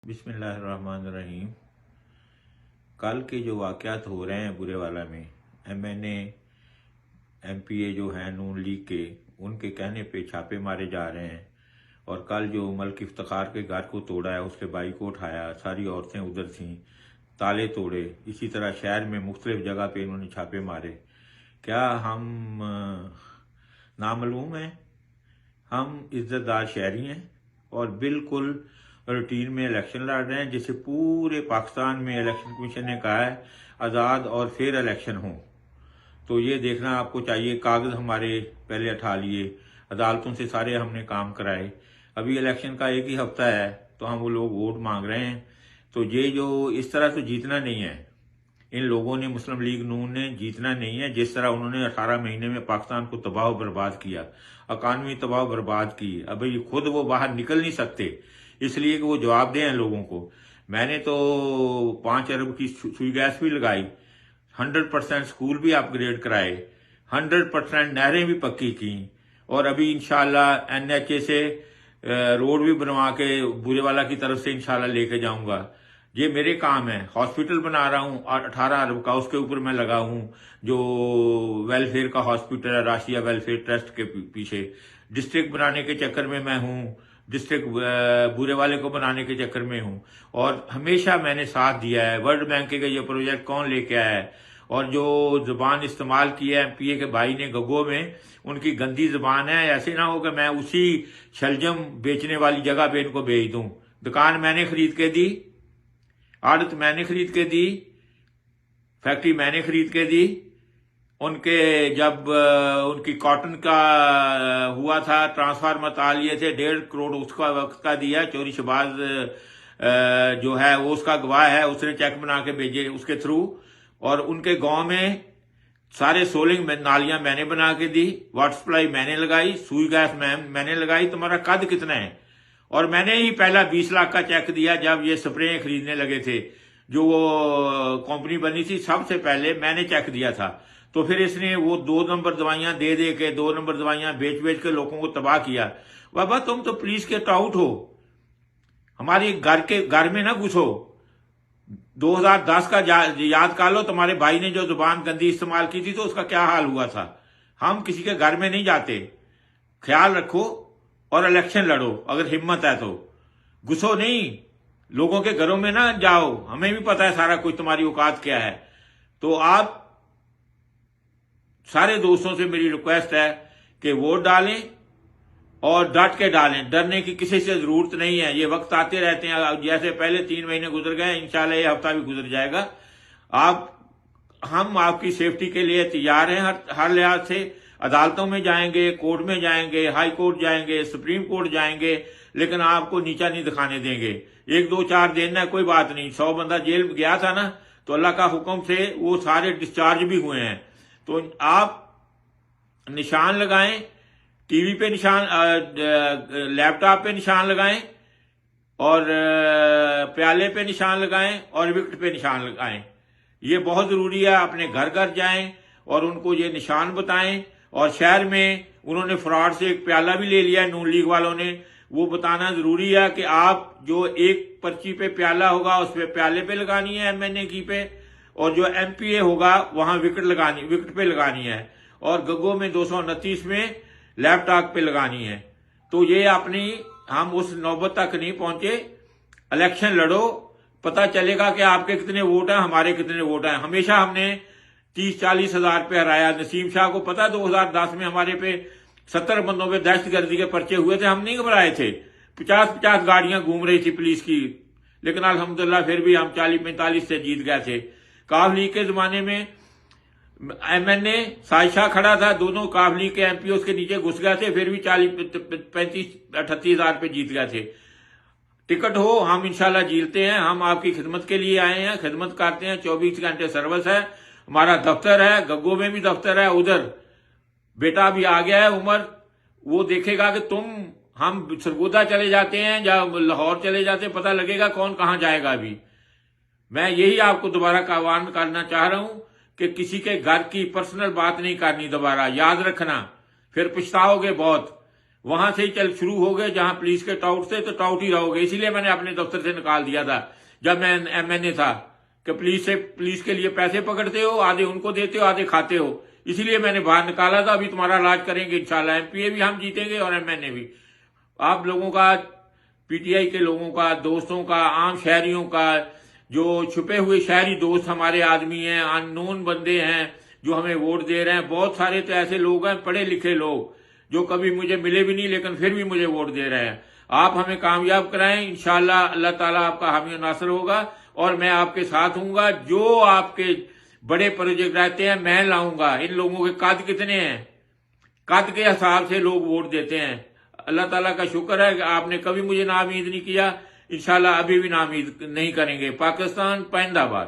بسم اللہ الرحمن الرحیم۔ کل کے جو واقعات ہو رہے ہیں برے والا میں، M N A M P A جو ہیں نون لیگ کے، ان کے کہنے پہ چھاپے مارے جا رہے ہیں، اور کل جو ملک افتخار کے گھر کو توڑا ہے اس کے بائی کو اٹھایا، ساری عورتیں ادھر تھیں، تالے توڑے، اسی طرح شہر میں مختلف جگہ پہ انہوں نے چھاپے مارے۔ کیا ہم نامعلوم ہیں؟ ہم عزت دار شہری ہیں اور بالکل روٹین میں الیکشن لڑ رہے ہیں، جسے پورے پاکستان میں الیکشن کمیشن نے کہا ہے آزاد اور فیئر الیکشن ہوں۔ تو یہ دیکھنا آپ کو چاہیے، کاغذ ہمارے پہلے اٹھا لیے، عدالتوں سے سارے ہم نے کام کرائے، ابھی الیکشن کا ایک ہی ہفتہ ہے تو ہم وہ لوگ ووٹ مانگ رہے ہیں۔ تو یہ جو اس طرح تو جیتنا نہیں ہے، ان لوگوں نے، مسلم لیگ نون نے جیتنا نہیں ہے، جس طرح انہوں نے 18 مہینے میں پاکستان کو تباہ و برباد کیا، اکانوی تباہ و برباد کی۔ ابھی خود وہ باہر نکل نہیں سکتے، اس لیے کہ وہ جواب دیں لوگوں کو۔ میں نے تو 5 ارب کی سوئی گیس بھی لگائی، 100% سکول بھی اپ گریڈ کرائے، 100% نہریں بھی پکی کی، اور ابھی انشاءاللہ این ایچ اے سے روڈ بھی بنوا کے بورے والا کی طرف سے انشاءاللہ لے کے جاؤں گا۔ یہ میرے کام ہے، ہاسپٹل بنا رہا ہوں 18 ارب کا، اس کے اوپر میں لگا ہوں، جو ویلفیئر کا ہاسپٹل ہے راشٹریہ ویلفیئر ٹرسٹ کے پیچھے۔ ڈسٹرکٹ بنانے کے چکر میں میں ہوں، ڈسٹرکٹ بورے والے کو بنانے کے چکر میں ہوں، اور ہمیشہ میں نے ساتھ دیا ہے۔ ورلڈ بینک کا یہ پروجیکٹ کون لے کے آیا ہے؟ اور جو زبان استعمال کی ہے ایم پی اے کے بھائی نے گگو میں، ان کی گندی زبان ہے، ایسے نہ ہو کہ میں اسی شلجم بیچنے والی جگہ پہ ان کو بھیج دوں۔ دکان میں نے خرید کے دی، عادت میں نے خرید کے دی، فیکٹری میں نے خرید کے دی۔ ان کے جب ان کی کاٹن کا ہوا تھا ٹرانسفارمر تالیے تھے، 1.5 کروڑ اس کا وقت کا دیا۔ چوری شباز جو ہے وہ اس کا گواہ ہے، اس نے چیک بنا کے بھیجے اس کے تھرو۔ اور ان کے گاؤں میں سارے سولنگ نالیاں میں نے بنا کے دی، واٹر سپلائی میں نے لگائی، سوئی گیس میں نے لگائی۔ تمہارا قد کتنا ہے؟ اور میں نے ہی پہلا 20 لاکھ کا چیک دیا جب یہ سپرے خریدنے لگے تھے، جو وہ کمپنی بنی تھی، سب سے پہلے میں نے چیک دیا تھا۔ تو پھر اس نے وہ 2 نمبر دوائیاں دے دے کے، 2 نمبر دوائیاں بیچ کے لوگوں کو تباہ کیا۔ بابا تم تو پولیس کے ٹاؤٹ ہو، ہماری گھر میں نہ گھسو۔ 2010 کا یاد کر لو، تمہارے بھائی نے جو زبان گندی استعمال کی تھی تو اس کا کیا حال ہوا تھا۔ ہم کسی کے گھر میں نہیں جاتے، خیال رکھو اور الیکشن لڑو اگر ہمت ہے تو، گھسو نہیں، لوگوں کے گھروں میں نہ جاؤ، ہمیں بھی پتا ہے سارا کچھ تمہاری اوقات کیا ہے۔ تو آپ سارے دوستوں سے میری ریکویسٹ ہے کہ ووٹ ڈالیں اور ڈٹ کے ڈالیں، ڈرنے کی کسی سے ضرورت نہیں ہے۔ یہ وقت آتے رہتے ہیں، جیسے پہلے 3 مہینے گزر گئے، انشاءاللہ یہ ہفتہ بھی گزر جائے گا۔ ہم آپ کی سیفٹی کے لیے تیار ہیں، ہر لحاظ سے۔ عدالتوں میں جائیں گے، کورٹ میں جائیں گے، ہائی کورٹ جائیں گے، سپریم کورٹ جائیں گے، لیکن آپ کو نیچا نہیں دکھانے دیں گے۔ 1 2 4 دن ہے، کوئی بات نہیں۔ 100 بندہ جیل میں گیا تھا نا، تو اللہ کا حکم سے وہ سارے ڈسچارج بھی ہوئے ہیں۔ تو آپ نشان لگائیں، ٹی وی پہ نشان، لیپ ٹاپ پہ نشان لگائیں، اور پیالے پہ نشان لگائیں، اور وکٹ پہ نشان لگائیں۔ یہ بہت ضروری ہے۔ اپنے گھر جائیں اور ان کو یہ نشان بتائیں۔ اور شہر میں انہوں نے فراڈ سے ایک پیالہ بھی لے لیا ہے نون لیگ والوں نے، وہ بتانا ضروری ہے کہ آپ جو ایک پرچی پہ پیالہ ہوگا اس پہ پیالے پہ لگانی ہے ایم این اے کی پہ، اور جو ایم پی اے ہوگا وہاں وکٹ پہ لگانی ہے، اور گگو میں 229 میں لیپ ٹاپ پہ لگانی ہے۔ تو یہ اپنی، ہم اس نوبت تک نہیں پہنچے۔ الیکشن لڑو، پتہ چلے گا کہ آپ کے کتنے ووٹ ہیں، ہمارے کتنے ووٹ ہیں۔ ہمیشہ ہم نے 30-40 ہزار پہ ہرایا۔ نسیم شاہ کو پتا 2010 میں ہمارے پہ 70 بندوں پہ دہشت گردی کے پرچے ہوئے تھے، ہم نہیں گھبرائے تھے۔ 50 گاڑیاں گھوم رہی تھی پولیس کی، لیکن الحمدللہ پھر بھی ہم 40-45 سے جیت گئے تھے۔ کاف لیگ کے زمانے میں ایم این اے سائشہ کھڑا تھا، دونوں کاف لیگ کے ایم پی اس کے نیچے گھس گئے تھے، پھر بھی 35-38 ہزار پہ جیت گئے تھے۔ ٹکٹ ہو، ہم انشاءاللہ جیلتے ہیں۔ ہم آپ کی خدمت کے لیے آئے ہیں، خدمت کرتے ہیں، 24 گھنٹے سروس ہے۔ ہمارا دفتر ہے، گگو میں بھی دفتر ہے، ادھر بیٹا بھی آ گیا ہے عمر، وہ دیکھے گا کہ ہم سرگودا چلے جاتے ہیں یا لاہور چلے جاتے ہیں، پتہ لگے گا کون کہاں جائے گا۔ ابھی میں یہی آپ کو دوبارہ آہوان کرنا چاہ رہا ہوں کہ کسی کے گھر کی پرسنل بات نہیں کرنی دوبارہ، یاد رکھنا، پھر پچھتاؤ گے بہت۔ وہاں سے ہی چل شروع ہو گئے، جہاں پولیس کے ٹاؤٹ تھے تو ٹاؤٹ ہی رہو گے. اسی لیے میں نے اپنے دفتر سے نکال دیا تھا جب میں MNA تھا کہ پولیس کے لیے پیسے پکڑتے ہو، آدھے ان کو دیتے ہو، آدھے کھاتے ہو. اسی لیے میں نے باہر نکالا تھا. ابھی تمہارا علاج کریں گے انشاءاللہ. MPA بھی ہم جیتیں گے اور MNA بھی. آپ لوگوں کا، PTI کے لوگوں کا، دوستوں کا، عام شہریوں کا، جو چھپے ہوئے شہری دوست ہمارے آدمی ہیں، ان نون بندے ہیں جو ہمیں ووٹ دے رہے ہیں. بہت سارے تو ایسے لوگ ہیں، پڑھے لکھے لوگ، جو کبھی مجھے ملے بھی نہیں لیکن پھر بھی مجھے ووٹ دے رہے ہیں. آپ ہمیں کامیاب کرائیں، انشاءاللہ اللہ تعالیٰ آپ کا حامی و ناصر ہوگا اور میں آپ کے ساتھ ہوں گا. جو آپ کے بڑے پروجیکٹ رہتے ہیں میں لاؤں گا. ان لوگوں کے قد کتنے ہیں، قد کے حساب سے لوگ ووٹ دیتے ہیں. اللہ تعالیٰ کا شکر ہے کہ آپ نے کبھی مجھے ناامید نہیں کیا. انشاءاللہ ابھی بھی ناامید نہیں کریں گے. پاکستان پائندہ باد.